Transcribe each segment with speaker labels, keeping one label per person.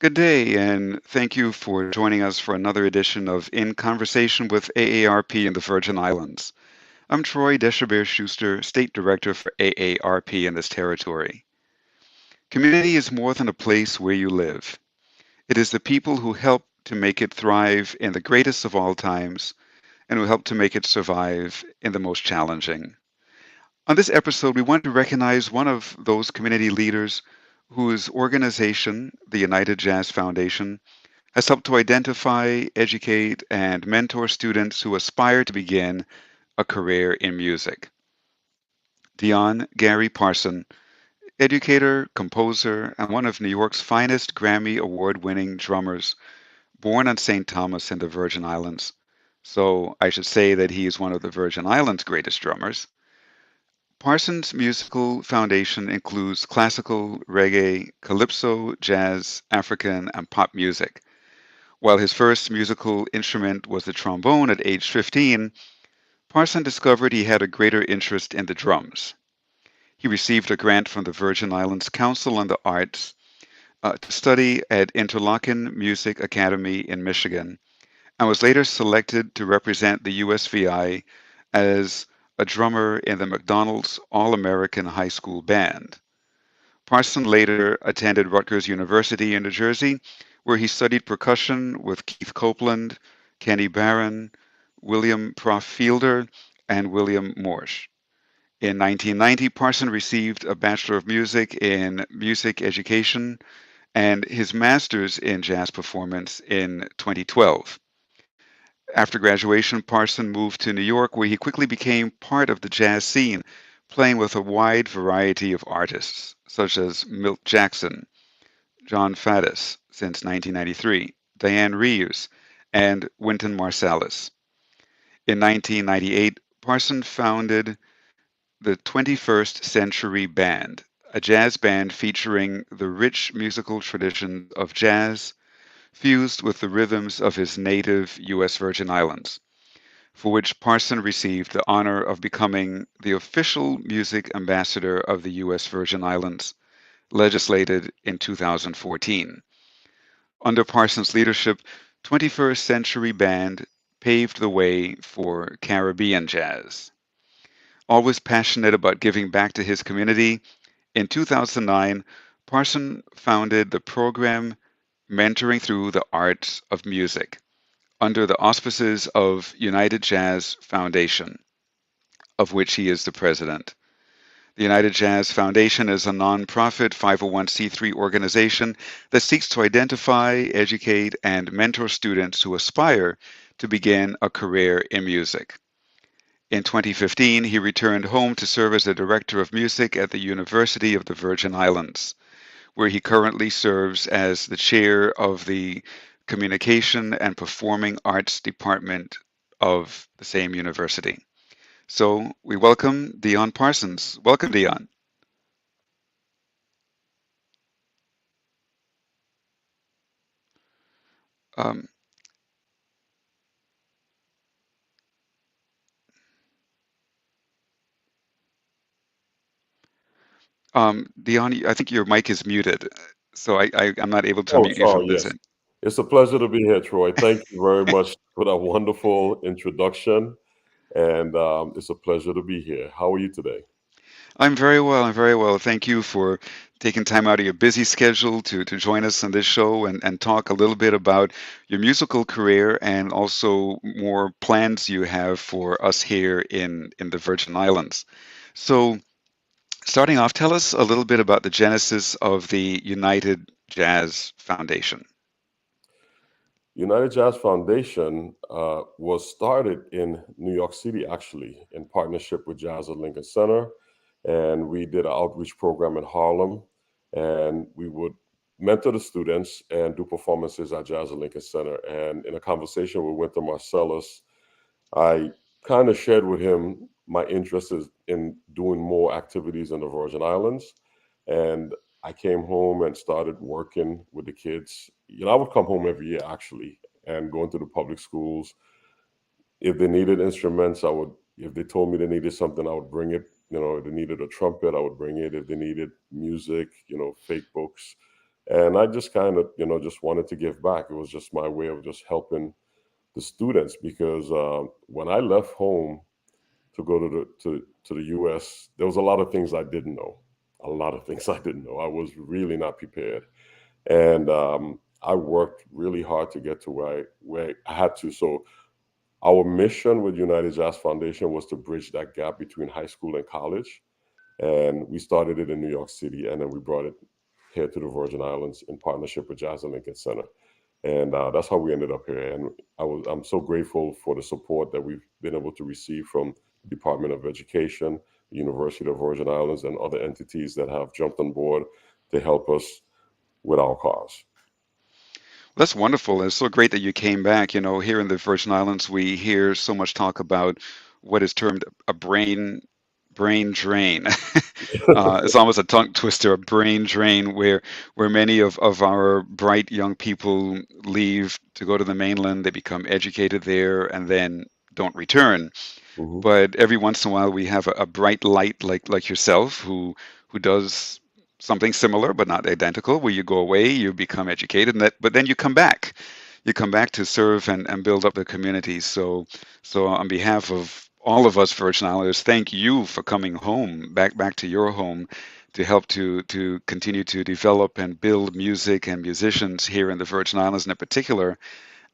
Speaker 1: Good day, and thank you for joining us for another edition of In Conversation with AARP in the Virgin Islands. I'm Troy Deshabere Schuster, State Director for AARP in this territory. Community is more than a place where you live. It is the people who help to make it thrive in the greatest of all times and who help to make it survive in the most challenging. On this episode, we want to recognize one of those community leaders whose organization, the United Jazz Foundation, has helped to identify, educate, and mentor students who aspire to begin a career in music. Dion Gary Parson, educator, composer, and one of New York's finest Grammy Award winning drummers, born on St. Thomas in the Virgin Islands. So I should say that he is one of the Virgin Islands' greatest drummers. Parsons' musical foundation includes classical, reggae, calypso, jazz, African, and pop music. While his first musical instrument was the trombone at age 15, Parson discovered he had a greater interest in the drums. He received a grant from the Virgin Islands Council on the Arts to study at Interlochen Music Academy in Michigan and was later selected to represent the USVI as a drummer in the McDonald's All American High School Band. Parson later attended Rutgers University in New Jersey, where he studied percussion with Keith Copeland, Kenny Barron, William Prof. Fielder, and William Morsch. In 1990, Parson received a Bachelor of Music in Music Education and his Master's in Jazz Performance in 2012. After graduation, Parson moved to New York, where he quickly became part of the jazz scene, playing with a wide variety of artists, such as Milt Jackson, John Faddis since 1993, Diane Reeves, and Wynton Marsalis. In 1998, Parson founded the 21st Century Band, a jazz band featuring the rich musical traditions of jazz fused with the rhythms of his native U.S. Virgin Islands, for which Parson received the honor of becoming the official music ambassador of the U.S. Virgin Islands, legislated in 2014. Under Parsons' leadership, 21st Century Band paved the way for Caribbean jazz. Always passionate about giving back to his community, in 2009, Parson founded the program Mentoring Through the Arts of Music under the auspices of United Jazz Foundation, of which he is the president. The United Jazz Foundation is a nonprofit 501c3 organization that seeks to identify, educate, and mentor students who aspire to begin a career in music. In 2015, he returned home to serve as the director of music at the University of the Virgin Islands, where he currently serves as the chair of the Communication and Performing Arts Department of the same university. So we welcome Dion Parsons. Welcome, Dion. Um, Dion, I think your mic is muted, so I'm not able to
Speaker 2: Oh,
Speaker 1: mute you
Speaker 2: oh
Speaker 1: from this
Speaker 2: yes.
Speaker 1: end.
Speaker 2: It's a pleasure to be here, Troy. Thank you very much for that wonderful introduction. And it's a pleasure to be here. How are you today?
Speaker 1: I'm very well. I'm very well. Thank you for taking time out of your busy schedule to join us on this show and talk a little bit about your musical career and also more plans you have for us here in the Virgin Islands. So, starting off, tell us a little bit about the genesis of the United Jazz Foundation.
Speaker 2: United Jazz Foundation was started in New York City, actually, in partnership with Jazz at Lincoln Center. And we did an outreach program in Harlem. And we would mentor the students and do performances at Jazz at Lincoln Center. And in a conversation with Winter Marcellus, I kind of shared with him my interest in doing more activities in the Virgin Islands. And I came home and started working with the kids. I would come home every year actually and go into the public schools. If they needed instruments, if they told me they needed something, I would bring it. If they needed a trumpet, I would bring it. If they needed music, fake books. And I just kind of, just wanted to give back. It was just my way of just helping the students because when I left home to go to the U.S., there was a lot of things I didn't know. A lot of things I didn't know. I was really not prepared, and I worked really hard to get to where I had to. So our mission with United Jazz Foundation was to bridge that gap between high school and college, and we started it in New York City, and then we brought it here to the Virgin Islands in partnership with Jazz and Lincoln Center, and that's how we ended up here. And I'm so grateful for the support that we've been able to receive from the Department of Education, the University of Virgin Islands, and other entities that have jumped on board to help us with our cause.
Speaker 1: That's wonderful. It's so great that you came back. Here in the Virgin Islands, we hear so much talk about what is termed a brain drain. It's almost a tongue twister, a brain drain, where many of our bright young people leave to go to the mainland. They become educated there and then don't return.
Speaker 2: Hmm.
Speaker 1: But every once in a while we have a bright light like yourself who does something similar but not identical, where you go away, you become educated, but then you come back to serve and build up the community. So on behalf of all of us Virgin Islanders, thank you for coming home, back to your home, to help to continue to develop and build music and musicians here in the Virgin Islands, and in particular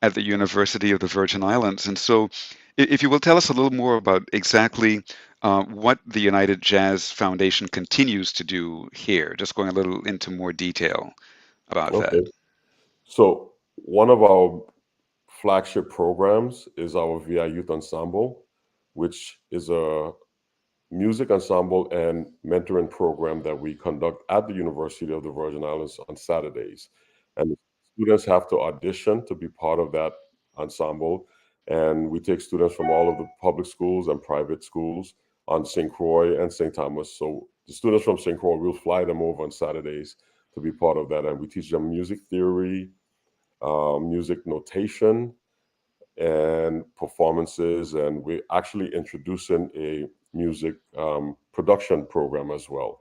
Speaker 1: at the University of the Virgin Islands. And so, if you will tell us a little more about exactly what the United Jazz Foundation continues to do here, just going a little into more detail about that.
Speaker 2: Okay. So one of our flagship programs is our VI Youth Ensemble, which is a music ensemble and mentoring program that we conduct at the University of the Virgin Islands on Saturdays. And the students have to audition to be part of that ensemble. And we take students from all of the public schools and private schools on St. Croix and St. Thomas. So the students from St. Croix, we'll fly them over on Saturdays to be part of that. And we teach them music theory, music notation, and performances, and we're actually introducing a music production program as well.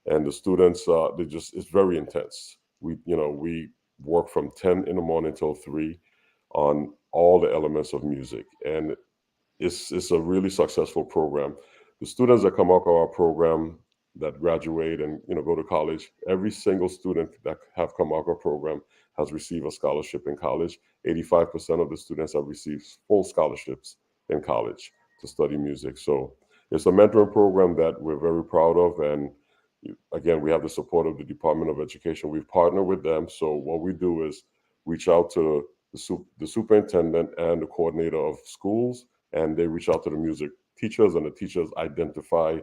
Speaker 2: And the students, they just it's very intense. We work from 10 in the morning till 3 on all the elements of music, and it's a really successful program. The students that come out of our program that graduate and go to college, every single student that have come out of our program has received a scholarship in college. 85% of the students have received full scholarships in college to study music. So it's a mentoring program that we're very proud of. And again, we have the support of the Department of Education. We've partnered with them. So what we do is reach out to the superintendent and the coordinator of schools, and they reach out to the music teachers, and the teachers identify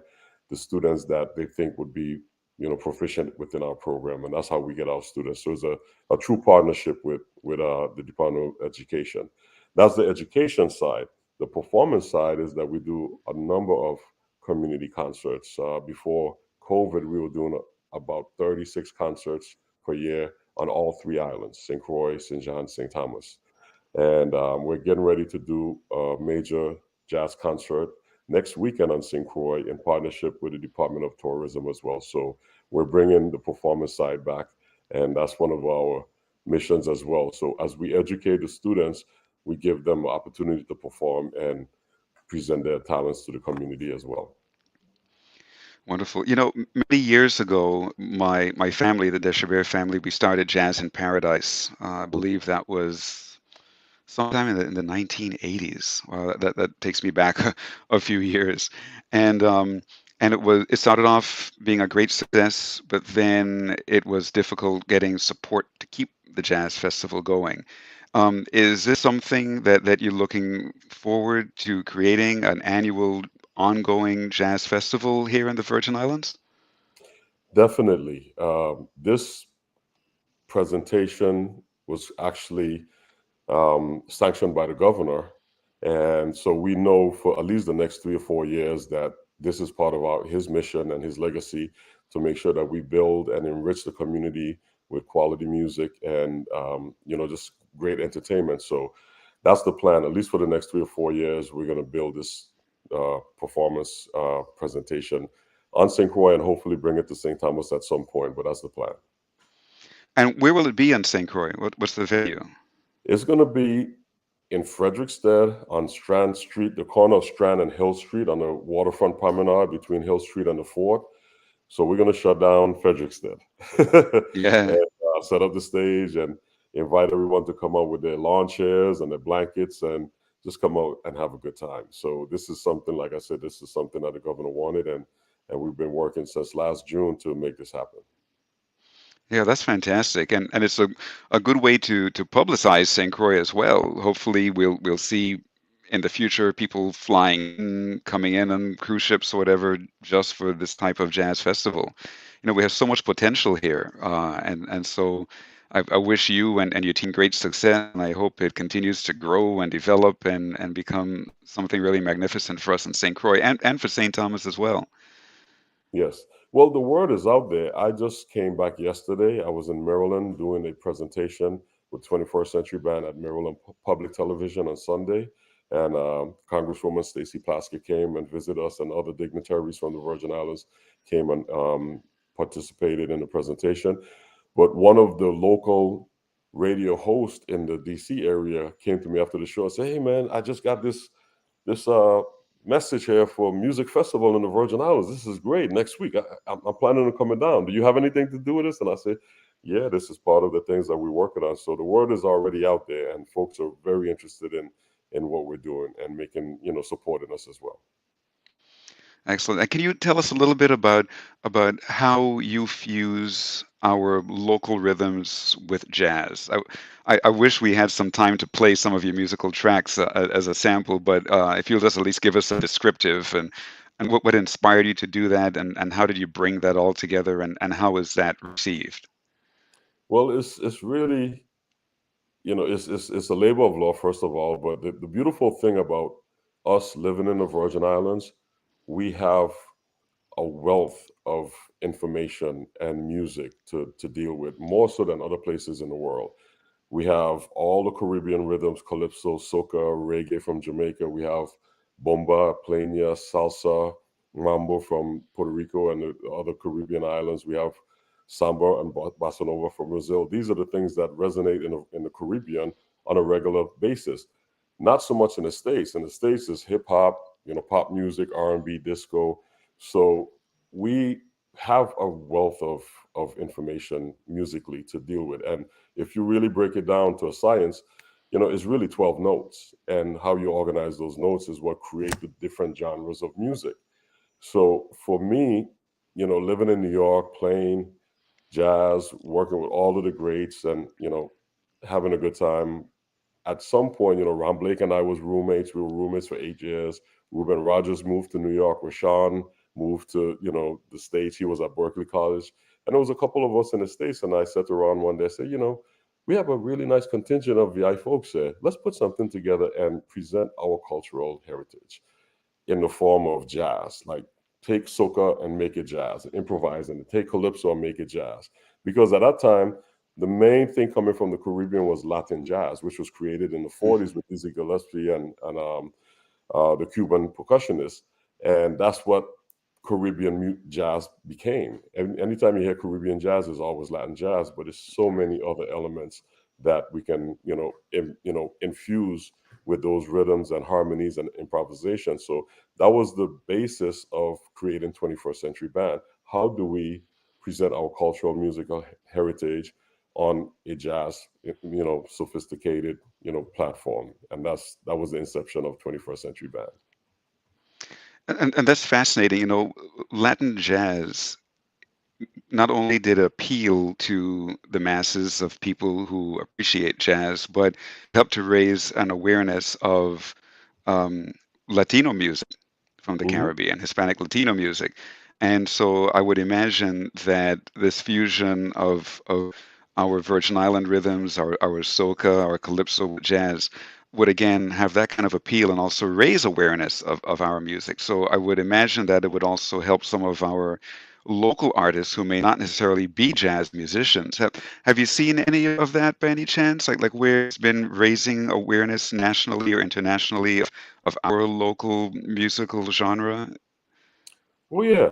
Speaker 2: the students that they think would be proficient within our program, and that's how we get our students. So it's a true partnership with the Department of Education. That's the education side. The performance side is that we do a number of community concerts. Before COVID, we were doing about 36 concerts per year on all three islands: St. Croix, St. John, St. Thomas. And we're getting ready to do a major jazz concert next weekend on St. Croix in partnership with the Department of Tourism as well. So we're bringing the performance side back, and that's one of our missions as well. So as we educate the students, we give them an opportunity to perform and present their talents to the community as well.
Speaker 1: Wonderful. Many years ago, my family, the Deshabert family, we started Jazz in Paradise. I believe that was sometime in the 1980s. That takes me back a few years, and it started off being a great success, but then it was difficult getting support to keep the jazz festival going. Is this something that you're looking forward to creating an annual ongoing jazz festival here in the Virgin Islands?
Speaker 2: Definitely. This presentation was actually sanctioned by the governor. And so we know for at least the next 3 or 4 years that this is part of his mission and his legacy to make sure that we build and enrich the community with quality music and just great entertainment. So that's the plan. At least for the next 3 or 4 years, we're going to build this performance presentation on St. Croix and hopefully bring it to St. Thomas at some point. But that's the plan.
Speaker 1: And where will it be in St. Croix? What's the venue?
Speaker 2: It's going to be in Frederickstead on Strand Street, the corner of Strand and Hill Street on the waterfront promenade between Hill Street and the Fort. So we're going to shut down Frederickstead
Speaker 1: Yeah.
Speaker 2: and set up the stage and invite everyone to come out with their lawn chairs and their blankets and just come out and have a good time. So this is something, like I said, this is something that the governor wanted, and we've been working since last June to make this happen.
Speaker 1: Yeah, that's fantastic, and it's a good way to publicize St. Croix as well. Hopefully, we'll see in the future people flying in, coming in on cruise ships or whatever, just for this type of jazz festival. We have so much potential here, and so I wish you and your team great success, and I hope it continues to grow and develop and become something really magnificent for us in St. Croix and for St. Thomas as well.
Speaker 2: Yes. Well, the word is out there. I just came back yesterday. I was in Maryland doing a presentation with 21st Century Band at Maryland Public Television on Sunday. And Congresswoman Stacey Plasker came and visited us, and other dignitaries from the Virgin Islands came and participated in the presentation. But one of the local radio hosts in the DC area came to me after the show and said, "Hey, man, I just got this message here for music festival in the Virgin Islands. This is great. Next week, I'm planning on coming down. Do you have anything to do with this?" And I said, "Yeah, this is part of the things that we're working on." So the word is already out there, and folks are very interested in what we're doing and making supporting us as well.
Speaker 1: Excellent. And can you tell us a little bit about how you fuse our local rhythms with jazz? I wish we had some time to play some of your musical tracks as a sample, but if you'll just at least give us a descriptive and what inspired you to do that, and how did you bring that all together, and how was that received?
Speaker 2: Well, it's really it's a labor of love first of all, but the beautiful thing about us living in the Virgin Islands, we have a wealth of information and music to deal with, more so than other places in the world. We have all the Caribbean rhythms: calypso, soca, reggae from Jamaica. We have bomba, plena, salsa, mambo from Puerto Rico and the other Caribbean islands. We have samba and bossa nova from Brazil. These are the things that resonate in the Caribbean on a regular basis. Not so much in the States. In the States, is hip hop, pop music, R&B, disco. So we have a wealth of information musically to deal with, and if you really break it down to a science, it's really 12 notes. And how you organize those notes is what create the different genres of music. So for me, living in New York, playing jazz, working with all of the greats, and having a good time, at some point, Ron Blake and I was roommates. We were roommates for 8 years. Ruben Rogers moved to New York. Rashawn moved to, the States. He was at Berkeley College. And there was a couple of us in the States. And I said to Ron one day, I said, we have a really nice contingent of VI folks here. Let's put something together and present our cultural heritage in the form of jazz. Like, take soca and make it jazz, and improvise, and take calypso and make it jazz. Because at that time, the main thing coming from the Caribbean was Latin jazz, which was created in the 40s with Dizzy Gillespie and the Cuban percussionists. And that's what Caribbean jazz became. And anytime you hear Caribbean jazz, is always Latin jazz, but there's so many other elements that we can, infuse with those rhythms and harmonies and improvisation. So that was the basis of creating 21st Century Band. How do we present our cultural musical heritage on a jazz, sophisticated, platform? And that was the inception of 21st Century Band.
Speaker 1: And that's fascinating. Latin jazz not only did it appeal to the masses of people who appreciate jazz, but helped to raise an awareness of um, Latino music from the
Speaker 2: Hmm.
Speaker 1: Caribbean, Hispanic Latino music. And so I would imagine that this fusion of our Virgin Island rhythms, our soca, our calypso with jazz, would again have that kind of appeal and also raise awareness of our music. So I would imagine that it would also help some of our local artists who may not necessarily be jazz musicians. Have you seen any of that by any chance? Like where it's been raising awareness nationally or internationally of our local musical genre?
Speaker 2: Well, yeah,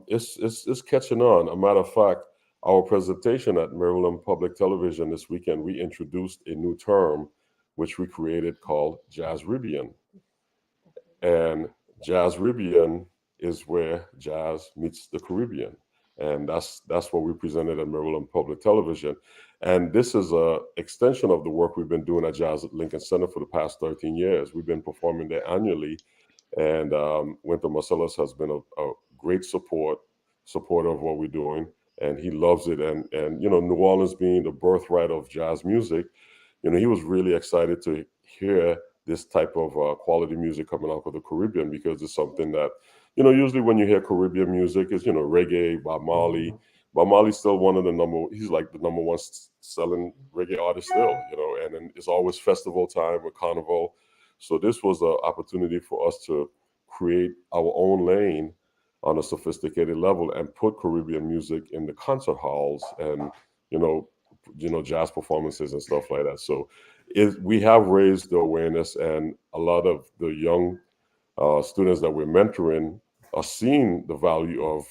Speaker 2: it's catching on. A matter of fact, our presentation at Maryland Public Television this weekend, we introduced a new term which we created called Jazz Ribian. And Jazz Ribian is where jazz meets the Caribbean. And that's what we presented at Maryland Public Television. And this is a extension of the work we've been doing at Jazz at Lincoln Center for the past 13 years. We've been performing there annually, and Winter Marcellus has been a great supporter of what we're doing, and he loves it. And New Orleans being the birthright of jazz music, he was really excited to hear this type of quality music coming out of the Caribbean, because it's something that, usually when you hear Caribbean music, is reggae, Bob Marley. Bob Marley's still one of the he's like the number one selling reggae artist still, and then it's always festival time with Carnival. So this was an opportunity for us to create our own lane on a sophisticated level and put Caribbean music in the concert halls and, you know, jazz performances and stuff like that. So we have raised the awareness, and a lot of the young students that we're mentoring are seeing the value of,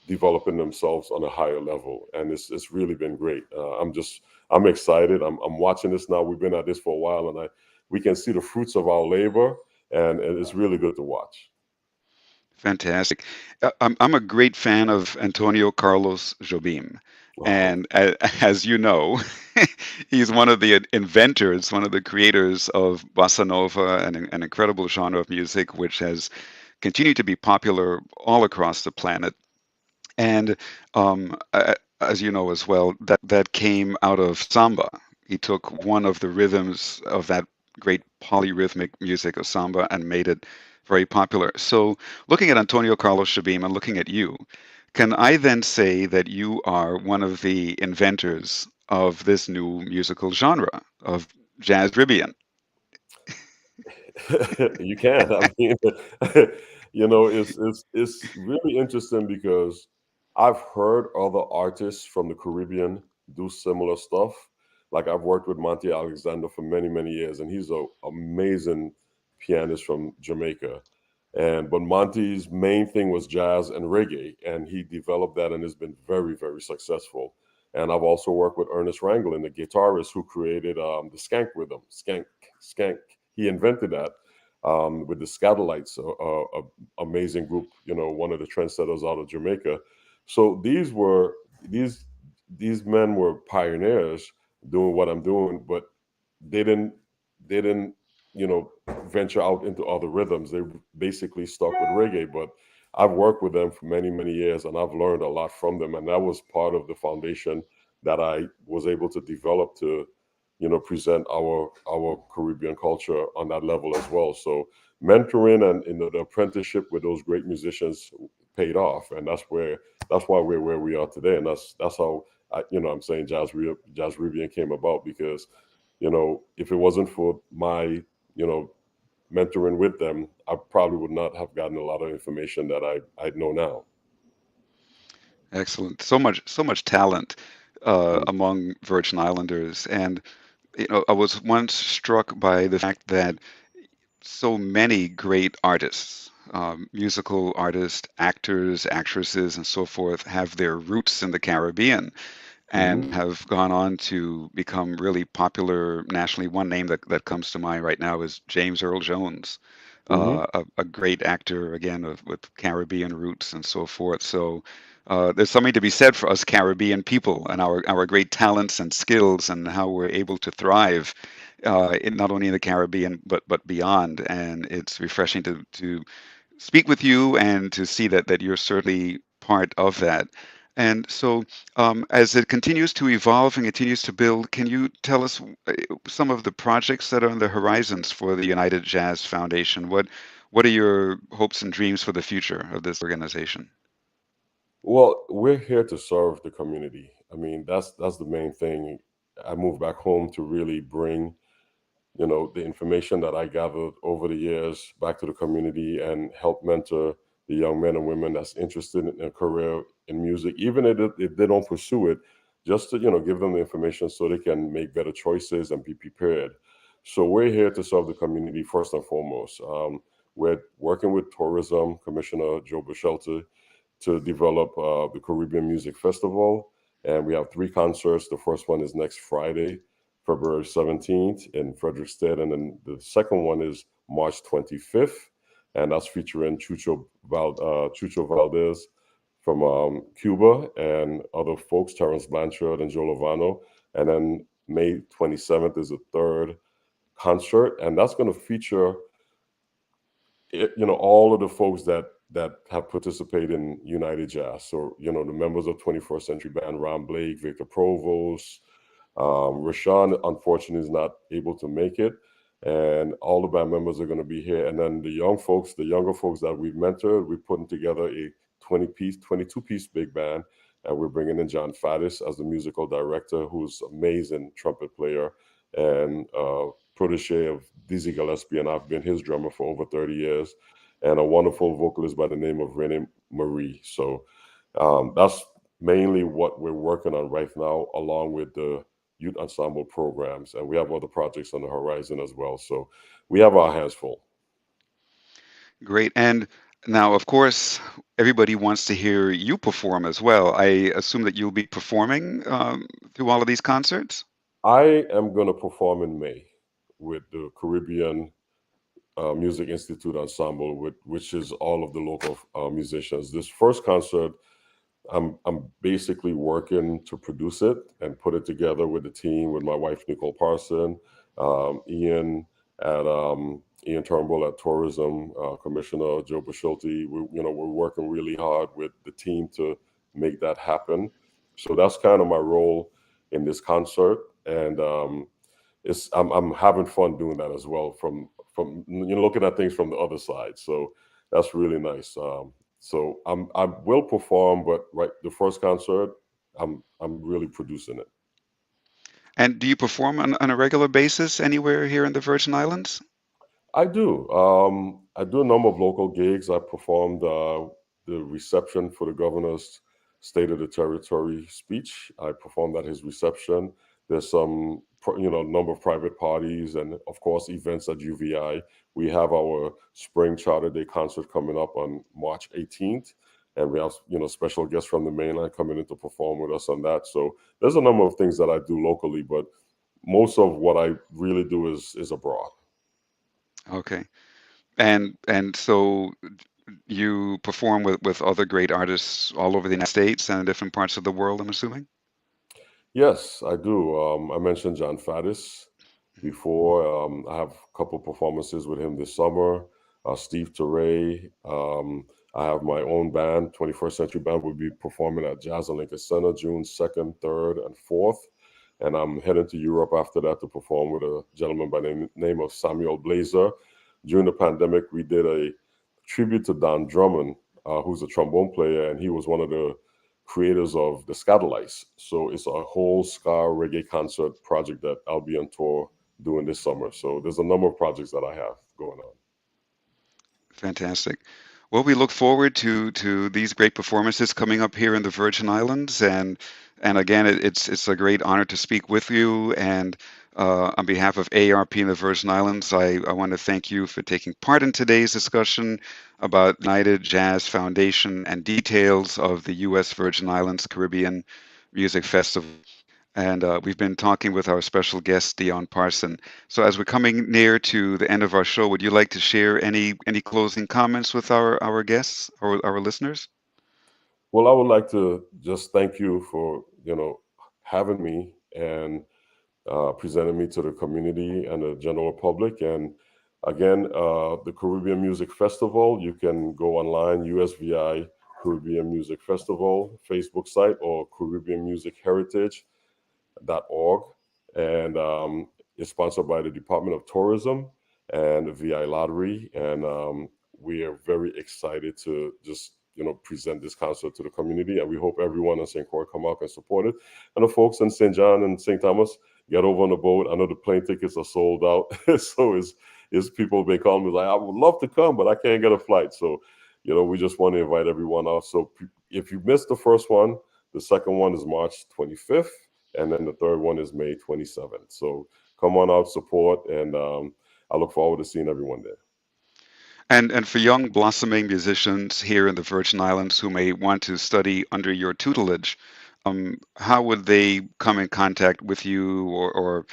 Speaker 2: developing themselves on a higher level, and it's really been great. I'm excited. I'm watching this now. We've been at this for a while, and we can see the fruits of our labor, and it's really good to watch.
Speaker 1: Fantastic. I'm a great fan of Antonio Carlos Jobim.
Speaker 2: Wow.
Speaker 1: And as you know, he's one of the inventors, one of the creators of bossa nova, an incredible genre of music which has continued to be popular all across the planet. And as you know as well, that came out of samba. He took one of the rhythms of that great polyrhythmic music of samba and made it very popular. So, looking at Antonio Carlos Jobim and looking at you, can I then say that you are one of the inventors of this new musical genre of jazz Ribian?
Speaker 2: You can. I mean, it's really interesting because I've heard other artists from the Caribbean do similar stuff. Like I've worked with Monty Alexander for many, many years, and he's an amazing pianist from Jamaica. But Monty's main thing was jazz and reggae, and he developed that and has been very, very successful. And I've also worked with Ernest Ranglin, the guitarist who created the skank rhythm, skank. He invented that with the Scatolites, amazing group, one of the trendsetters out of Jamaica. So these these men were pioneers doing what I'm doing, but they didn't venture out into other rhythms. They basically stuck with reggae. But I've worked with them for many, many years, and I've learned a lot from them, and that was part of the foundation that I was able to develop to present our Caribbean culture on that level as well. So mentoring and the apprenticeship with those great musicians paid off, and that's why we're where we are today, and that's how I'm saying Jazz Rivian came about, because if it wasn't for my you know mentoring with them, I probably would not have gotten a lot of information that I know now.
Speaker 1: Excellent. So much talent among Virgin Islanders, and I was once struck by the fact that so many great artists, musical artists, actors, actresses, and so forth, have their roots in the Caribbean and
Speaker 2: Mm-hmm.
Speaker 1: have gone on to become really popular nationally. One name that comes to mind right now is James Earl Jones,
Speaker 2: Mm-hmm.
Speaker 1: a great actor, again, with Caribbean roots and so forth. So there's something to be said for us Caribbean people and our great talents and skills and how we're able to thrive not only in the Caribbean but beyond. And it's refreshing to speak with you and to see that you're certainly part of that. And so, as it continues to evolve and continues to build, can you tell us some of the projects that are on the horizons for the United Jazz Foundation? What are your hopes and dreams for the future of this organization?
Speaker 2: Well, we're here to serve the community. I mean, that's the main thing. I moved back home to really bring the information that I gathered over the years back to the community and help mentor the young men and women that's interested in a career in music, even if they don't pursue it, just to give them the information so they can make better choices and be prepared. So we're here to serve the community first and foremost. We're working with Tourism Commissioner Joe Bushelter to develop the Caribbean Music Festival. And we have three concerts. The first one is next Friday, February 17th in Fredericksted. And then the second one is March 25th. And that's featuring Chucho Valdez from Cuba and other folks, Terrence Blanchard and Joe Lovano. And then May 27th is the third concert. And that's going to feature all of the folks that have participated in United Jazz. So the members of 21st Century Band, Ron Blake, Victor Provost, Rashawn, unfortunately, is not able to make it, and all the band members are going to be here. And then the younger folks that we've mentored, we're putting together a 22-piece big band, and we're bringing in John Faddis as the musical director, who's amazing trumpet player and protege of Dizzy Gillespie, and I've been his drummer for over 30 years, and a wonderful vocalist by the name of Renee Marie. So that's mainly what we're working on right now, along with the youth ensemble programs, and we have other projects on the horizon as well. So we have our hands full.
Speaker 1: Great. And now, of course, everybody wants to hear you perform as well. I assume that you'll be performing through all of these concerts?
Speaker 2: I am going to perform in May with the Caribbean Music Institute Ensemble, which is all of the local musicians. This first concert, I'm basically working to produce it and put it together with the team, with my wife Nicole Parson, Ian at Ian Turnbull at Tourism, Commissioner Joe Baschulte. We're working really hard with the team to make that happen. So that's kind of my role in this concert, and I'm having fun doing that as well. From looking at things from the other side. So that's really nice. So I will perform, but right the first concert, I'm really producing it.
Speaker 1: And do you perform on a regular basis anywhere here in the Virgin Islands?
Speaker 2: I do. I do a number of local gigs. I performed the reception for the governor's State of the Territory speech. I performed at his reception. There's some, number of private parties and, of course, events at UVI. We have our Spring Charter Day concert coming up on March 18th. And we have, special guests from the mainland coming in to perform with us on that. So there's a number of things that I do locally, but most of what I really do is abroad.
Speaker 1: Okay. And so you perform with other great artists all over the United States and in different parts of the world, I'm assuming?
Speaker 2: Yes, I do. I mentioned John Faddis
Speaker 1: Mhm.
Speaker 2: before. I have a couple performances with him this summer. Steve Teray. I have my own band, 21st Century Band, will be performing at Jazz and Lincoln Center June 2nd, 3rd, and 4th. And I'm heading to Europe after that to perform with a gentleman by the name of Samuel Blazer. During the pandemic, we did a tribute to Don Drummond, who's a trombone player, and he was one of the creators of the Scatolites. So it's a whole ska reggae concert project that I'll be on tour doing this summer. So there's a number of projects that I have going on.
Speaker 1: Fantastic. Well, we look forward to these great performances coming up here in the Virgin Islands, and again, it's a great honor to speak with you. And on behalf of AARP in the Virgin Islands, I want to thank you for taking part in today's discussion about United Jazz Foundation and details of the U.S. Virgin Islands Caribbean Music Festival. And we've been talking with our special guest, Dion Parson. So, as we're coming near to the end of our show, would you like to share any closing comments with our guests or our listeners?
Speaker 2: Well, I would like to just thank you for, having me and presenting me to the community and the general public. And again, the Caribbean Music Festival, you can go online, USVI Caribbean Music Festival Facebook site, or Caribbean Music Heritage org, and it's sponsored by the Department of Tourism and the VI Lottery. And we are very excited to just present this concert to the community, and we hope everyone in St. Croix come out and support it. And the folks in St. John and St. Thomas, get over on the boat. I know the plane tickets are sold out, so is people been calling me like, I would love to come, but I can't get a flight. So we just want to invite everyone out. So if you missed the first one, the second one is March 25th, and then the third one is May 27th. So come on out, support, and I look forward to seeing everyone there.
Speaker 1: And for young blossoming musicians here in the Virgin Islands who may want to study under your tutelage, how would they come in contact with you or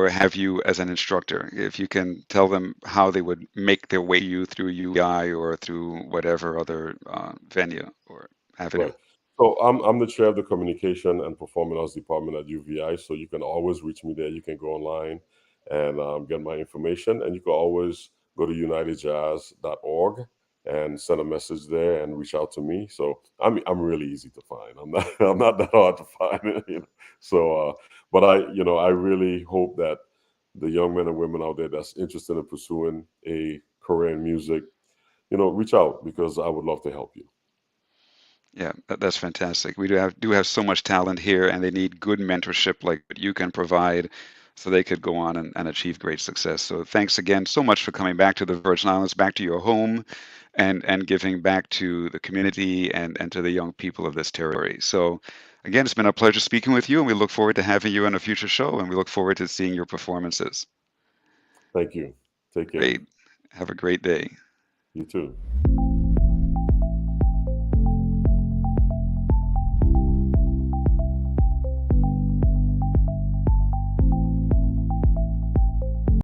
Speaker 1: have you as an instructor? If you can tell them how they would make their way to you through UVI or through whatever other venue or avenue.
Speaker 2: Right. So I'm the chair of the communication and performing arts department at UVI. So you can always reach me there. You can go online and get my information, and you can always go to unitedjazz.org and send a message there and reach out to me. So I'm really easy to find. I'm not I'm not that hard to find. So, but I really hope that the young men and women out there that's interested in pursuing a career in music, reach out because I would love to help you.
Speaker 1: Yeah, that's fantastic. We do have so much talent here, and they need good mentorship like what you can provide, so they could go on and achieve great success. So thanks again so much for coming back to the Virgin Islands, back to your home, and giving back to the community and to the young people of this territory. So again, it's been a pleasure speaking with you, and we look forward to having you on a future show, and we look forward to seeing your performances.
Speaker 2: Thank you. Take care.
Speaker 1: Great. Have a great day.
Speaker 2: You too.